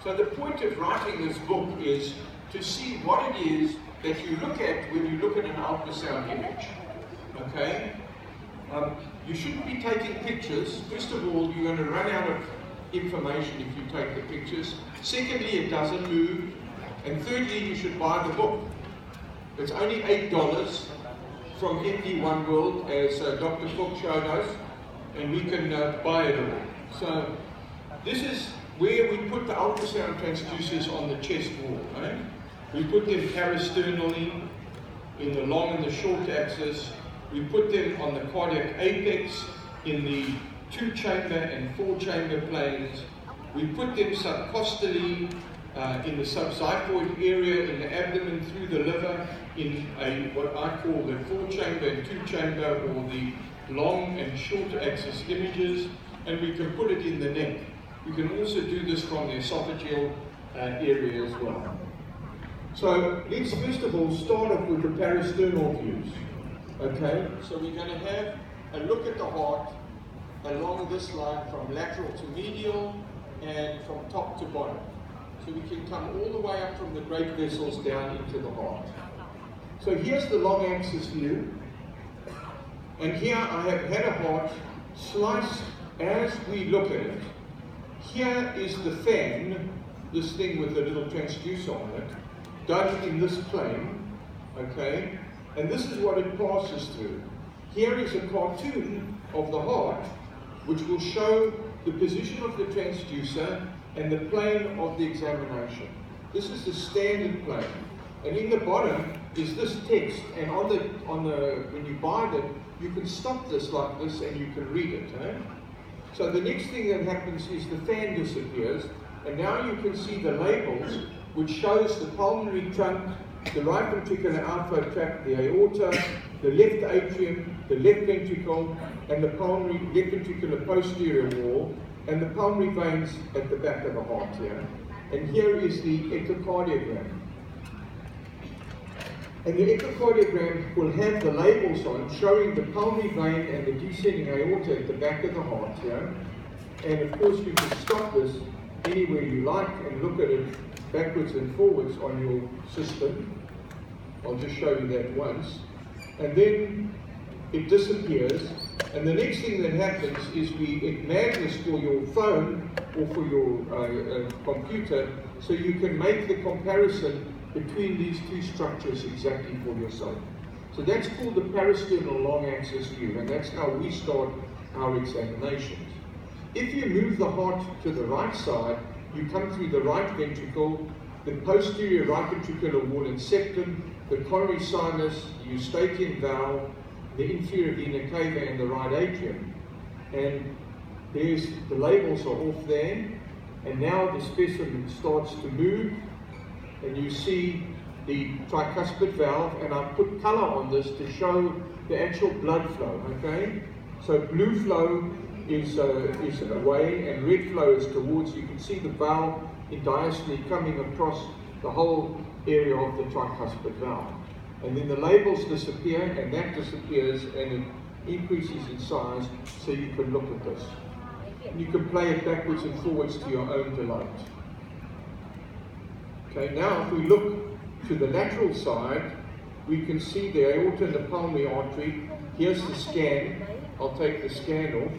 So the point of writing this book is to see what it is that you look at when you look at an ultrasound image. Okay? You shouldn't be taking pictures. First of all, you're going to run out of information if you take the pictures. Secondly, it doesn't move. And thirdly, you should buy the book. It's only $8 from MD One World, as Dr. Cook showed us, and we can buy it all. So this is where we put the ultrasound transducers on the chest wall. Right? We put them parasternally in the long and the short axis. We put them on the cardiac apex in the 2-chamber and 4-chamber planes. We put them subcostally in the subxiphoid area in the abdomen through the liver in what I call the 4-chamber and 2-chamber, or the long and short axis images, and we can put it in the neck. We can also do this from the esophageal area as well. So let's first of all start off with the parasternal views. Okay, so we're going to have a look at the heart along this line from lateral to medial and from top to bottom. So we can come all the way up from the great vessels down into the heart. So here's the long axis view. And here I have had a heart sliced as we look at it. Here is the fan, this thing with the little transducer on it, done in this plane, okay? And this is what it passes through. Here is a cartoon of the heart, which will show the position of the transducer and the plane of the examination. This is the standard plane. And in the bottom is this text, and when you bind it, you can stop this like this and you can read it. Eh? So the next thing that happens is the fan disappears, and now you can see the labels, which shows the pulmonary trunk, the right ventricular outflow tract, the aorta, the left atrium, the left ventricle, and the pulmonary left ventricular posterior wall, and the pulmonary veins at the back of the heart here. And here is the echocardiogram. And the echocardiogram will have the labels on showing the pulmonary vein and the descending aorta at the back of the heart here. And of course you can stop this anywhere you like and look at it backwards and forwards on your system. I'll just show you that once. And then it disappears. And the next thing that happens is it magnets for your phone or for your computer, so you can make the comparison between these two structures exactly for yourself. So that's called the parasternal long axis view, and that's how we start our examinations. If you move the heart to the right side, you come through the right ventricle, the posterior right ventricular wall and septum, the coronary sinus, the eustachian valve, the inferior vena cava, and the right atrium. And the labels are off there, and now the specimen starts to move, and you see the tricuspid valve, and I put color on this to show the actual blood flow, okay? So blue flow is away, and red flow is towards. You can see the valve in diastole coming across the whole area of the tricuspid valve. And then the labels disappear, and that disappears, and it increases in size, so you can look at this. And you can play it backwards and forwards to your own delight. Okay, now if we look to the lateral side, we can see the aorta and the pulmonary artery. Here's the scan. I'll take the scan off.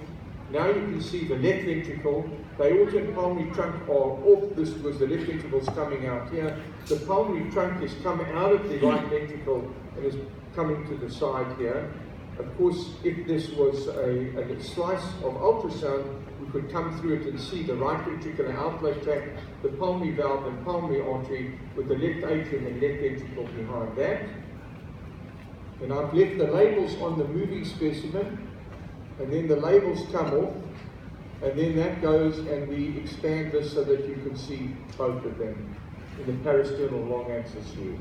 Now you can see the left ventricle. The aorta and pulmonary trunk are off this because the left ventricle is coming out here. The pulmonary trunk is coming out of the right ventricle and is coming to the side here. Of course, if this was a slice of ultrasound, we could come through it and see the right ventricular outflow tract, the pulmonary valve and pulmonary artery with the left atrium and left ventricle behind that. And I've left the labels on the moving specimen, and then the labels come off, and then that goes and we expand this so that you can see both of them in the parasternal long axis view.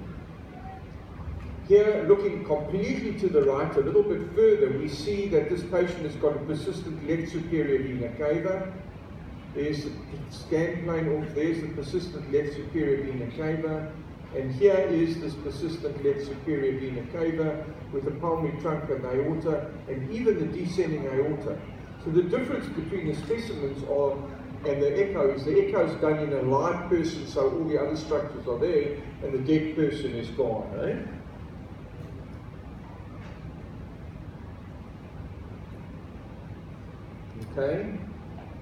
Here, looking completely to the right, a little bit further, we see that this patient has got a persistent left superior vena cava. There's the scan plane off, there's the persistent left superior vena cava. And here is this persistent left superior vena cava with the pulmonary trunk and the aorta, and even the descending aorta. So the difference between the specimens are and the echo is done in a live person, so all the other structures are there, and the dead person is gone. Eh? Okay,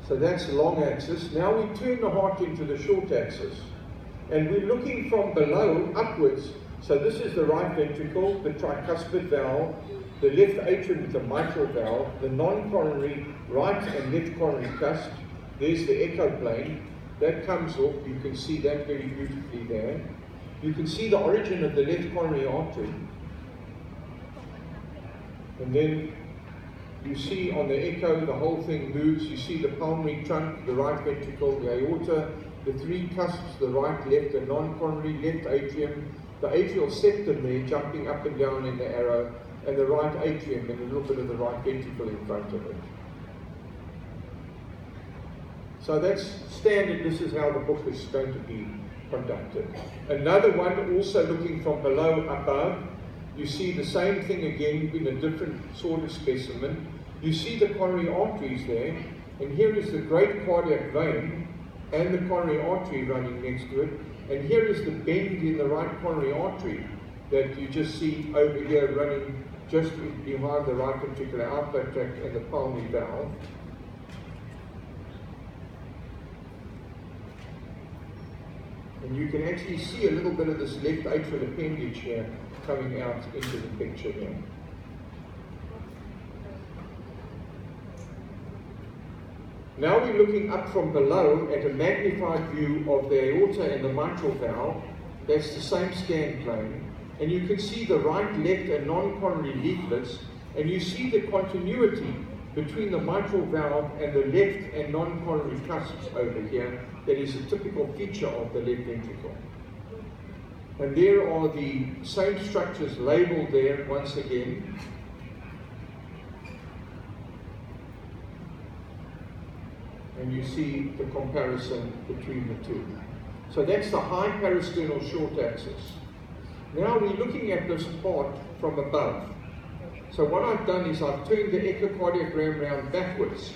so that's the long axis. Now we turn the heart into the short axis, and we're looking from below upwards. So this is the right ventricle, the tricuspid valve, the left atrium with the mitral valve, the non-coronary right and left coronary cusp. There's the echo plane. That comes off. You can see that very beautifully there. You can see the origin of the left coronary artery. And then you see on the echo, the whole thing moves. You see the pulmonary trunk, the right ventricle, the aorta, the three cusps, the right, left, the non-coronary, left atrium, the atrial septum there jumping up and down in the arrow, and the right atrium and a little bit of the right ventricle in front of it. So that's standard. This is how the book is going to be conducted. Another one, also looking from below above, you see the same thing again in a different sort of specimen. You see the coronary arteries there, and here is the great cardiac vein and the coronary artery running next to it, and here is the bend in the right coronary artery that you just see over here running just behind the right ventricular outflow tract and the pulmonary valve. And you can actually see a little bit of this left atrial appendage here coming out into the picture here. Now we're looking up from below at a magnified view of the aorta and the mitral valve. That's the same scan plane. And you can see the right, left, and non-coronary leaflets, and you see the continuity between the mitral valve and the left and non-coronary cusps over here. That is a typical feature of the left ventricle. And there are the same structures labeled there once again. And you see the comparison between the two. So that's the high parasternal short axis. Now we're looking at this part from above. So what I've done is I've turned the echocardiogram round backwards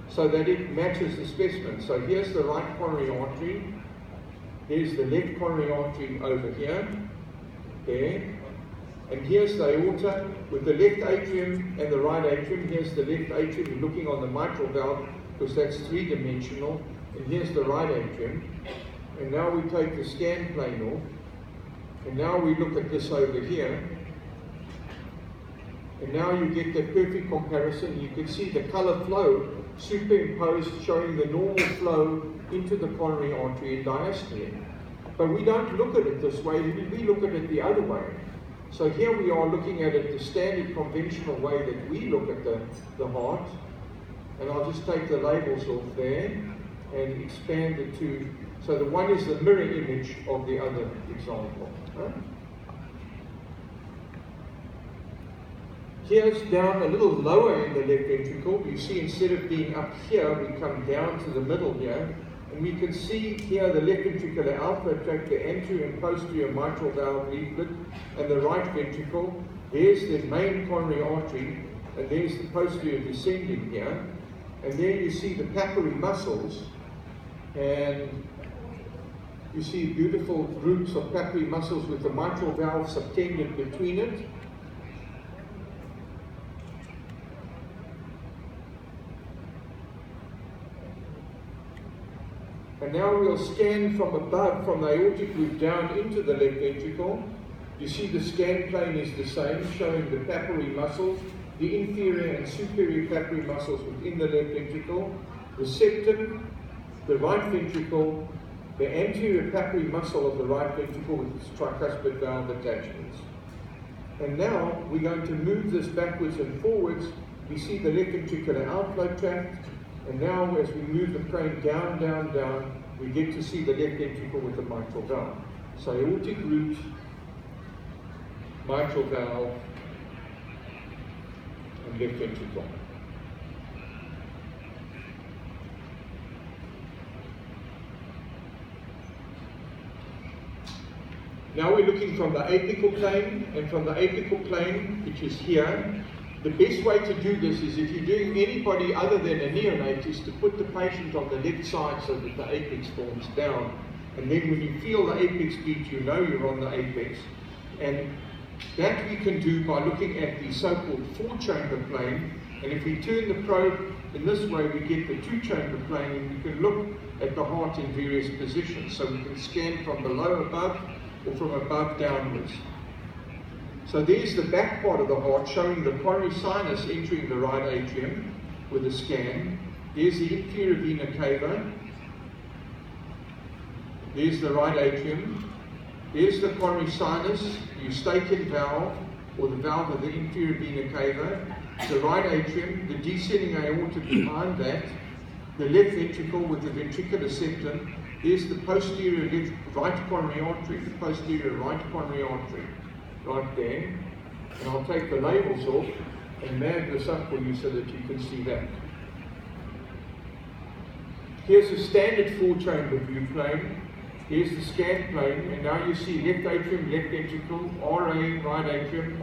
so that it matches the specimen. So here's the right coronary artery. Here's the left coronary artery over here. There. And here's the aorta with the left atrium and the right atrium. Here's the left atrium looking on the mitral valve because that's three-dimensional. And here's the right atrium. And now we take the scan plane off. And now we look at this over here. And now you get the perfect comparison. You can see the color flow superimposed showing the normal flow into the coronary artery and diastole. But we don't look at it this way, we look at it the other way. So here we are looking at it the standard conventional way that we look at the heart. And I'll just take the labels off there and expand the two. So the one is the mirror image of the other example. Here's down a little lower in the left ventricle. You see instead of being up here, we come down to the middle here. And we can see here the left ventricular outflow tract, the anterior and posterior mitral valve leaflet, and the right ventricle. There's the main coronary artery, and there's the posterior descending here. And there you see the papillary muscles, and you see beautiful groups of papillary muscles with the mitral valve subtended between it. And now we'll scan from above, from the aortic root down into the left ventricle. You see the scan plane is the same, showing the papillary muscles, the inferior and superior papillary muscles within the left ventricle, the septum, the right ventricle, the anterior papillary muscle of the right ventricle with its tricuspid valve attachments. And now we're going to move this backwards and forwards. We see the left ventricular outflow tract. And now as we move the crane down, down, down, we get to see the left ventricle with the mitral valve. So aortic root, mitral valve, and left ventricle. Now we're looking from the apical plane, and from the apical plane, which is here, The best way to do this is, if you're doing anybody other than a neonate, is to put the patient on the left side so that the apex forms down. And then when you feel the apex beat, you know you're on the apex. And that we can do by looking at the so-called 4-chamber plane. And if we turn the probe in this way, we get the 2-chamber plane, and we can look at the heart in various positions. So we can scan from below above or from above downwards. So there's the back part of the heart showing the coronary sinus entering the right atrium with a scan. There's the inferior vena cava. There's the right atrium. There's the coronary sinus, Eustachian valve, or the valve of the inferior vena cava. The right atrium, the descending aorta behind that, the left ventricle with the ventricular septum. There's the posterior right coronary artery, the posterior right coronary artery, right there. And I'll take the labels off and mag this up for you so that you can see that. Here's a standard 4-chamber view plane. Here's the scan plane, and now you see left atrium, left ventricle, RA, right atrium,